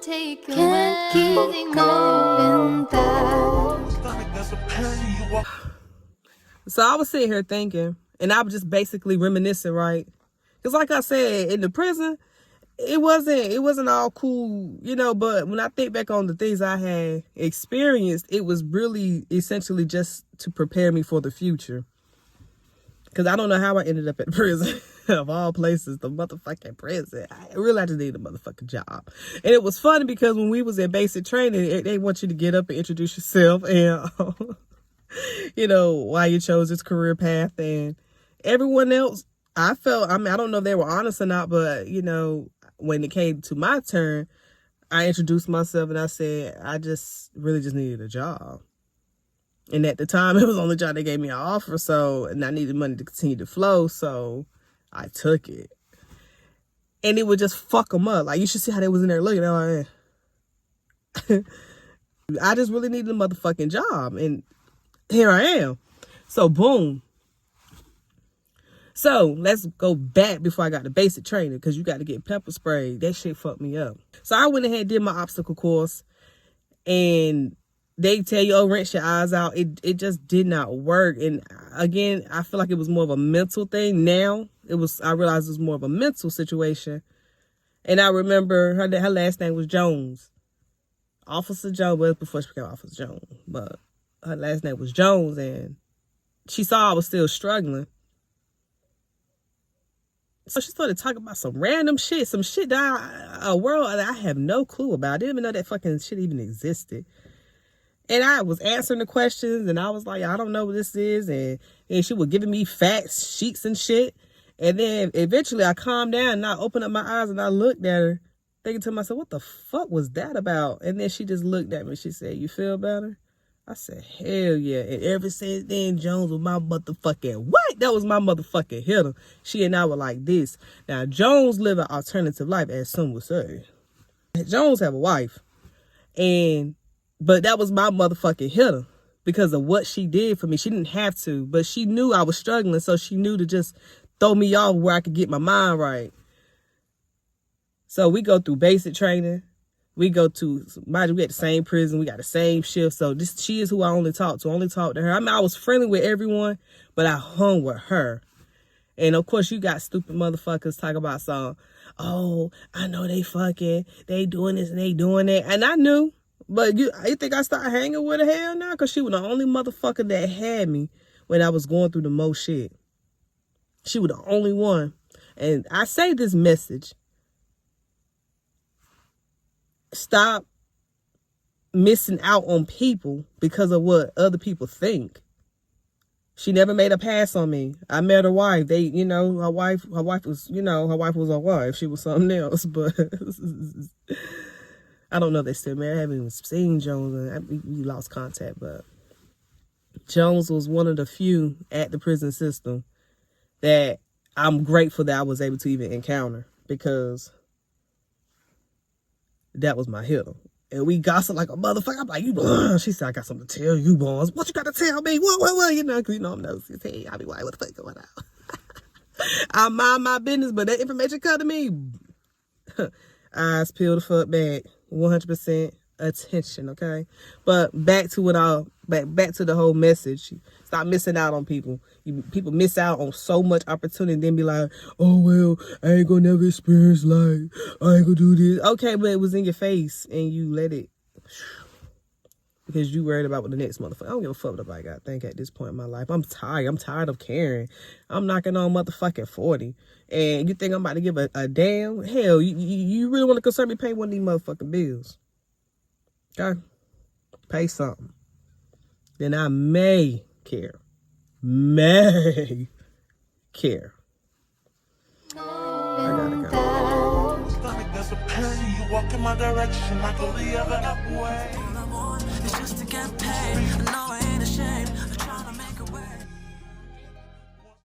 take can't keep going back. So I was sitting here thinking, and I was just basically reminiscing, right? Because like I said, in the prison, it wasn't all cool, you know, but when I think back on the things I had experienced, it was really essentially just to prepare me for the future. Because I don't know how I ended up at prison. Of all places, the motherfucking prison. I really just needed a motherfucking job. And it was funny because when we was in basic training, they want you to get up and introduce yourself and, you know, why you chose this career path. And everyone else, I don't know if they were honest or not, but, you know, when it came to my turn, I introduced myself and I said, I just really just needed a job. And at the time, it was the only job they gave me an offer, and I needed money to continue to flow, so I took it. And it would just fuck them up. Like, you should see how they was in there looking. They're like, I just really needed a motherfucking job, and here I am. So, boom. So, let's go back before I got the basic training, because you got to get pepper sprayed. That shit fucked me up. So, I went ahead and did my obstacle course, and they tell you, oh, rinse your eyes out. It just did not work. And again, I feel like it was more of a mental thing. Now, I realized it was more of a mental situation. And I remember her last name was Jones. Officer Jones, well, before she became Officer Jones. But her last name was Jones, and she saw I was still struggling. So she started talking about some random shit, some shit that a world that I have no clue about. I didn't even know that fucking shit even existed. And I was answering the questions, and I was like, I don't know what this is. And she was giving me facts, sheets and shit. And then eventually I calmed down, and I opened up my eyes, and I looked at her, thinking to myself, what the fuck was that about? And then she just looked at me. She said, you feel better? I said, hell yeah. And ever since then, Jones was my motherfucking what? That was my motherfucking hitter. She and I were like this. Now, Jones live an alternative life, as some would say. Jones have a wife. But that was my motherfucking hitter because of what she did for me. She didn't have to, but she knew I was struggling, so she knew to just throw me off where I could get my mind right. So we go through basic training. We go to, mind you, we at the same prison. We got the same shift. So she is who I only talk to. I only talk to her. I mean, I was friendly with everyone, but I hung with her. And of course, you got stupid motherfuckers talking about some, oh, I know they fucking, they doing this and they doing that. And I knew. But you think I started hanging with her? Hell no, because she was the only motherfucker that had me when I was going through the most shit. She was the only one. And I say this message. Stop missing out on people because of what other people think. She never made a pass on me. I met her wife. Her wife was her wife. She was something else, but I don't know if they're still married. I haven't even seen Jones. We lost contact, but Jones was one of the few at the prison system that I'm grateful that I was able to even encounter, because that was my hitter. And we gossip like a motherfucker. I'm like, she said, I got something to tell you, boys. What you got to tell me? What? You know, because I'm nosy. Hey, I be like, what the fuck going on? I mind my business, but that information come to me. Eyes peeled the fuck back. 100% attention, okay? But back to the whole message. Stop missing out on people. People miss out on so much opportunity and then be like, oh, well, I ain't gonna never experience life. I ain't gonna do this. Okay, but it was in your face and you let it, because you worried about what the next motherfucker. I don't give a fuck what nobody got to think at this point in my life. I'm tired. I'm tired of caring. I'm knocking on motherfucking 40. And you think I'm about to give a damn? Hell, you really want to concern me paying one of these motherfucking bills? Okay? Pay something. Then I may care. May care. I gotta go. There's a pain. You walk in my direction, I go the other way. All I want is just to get paid. I know I ain't ashamed.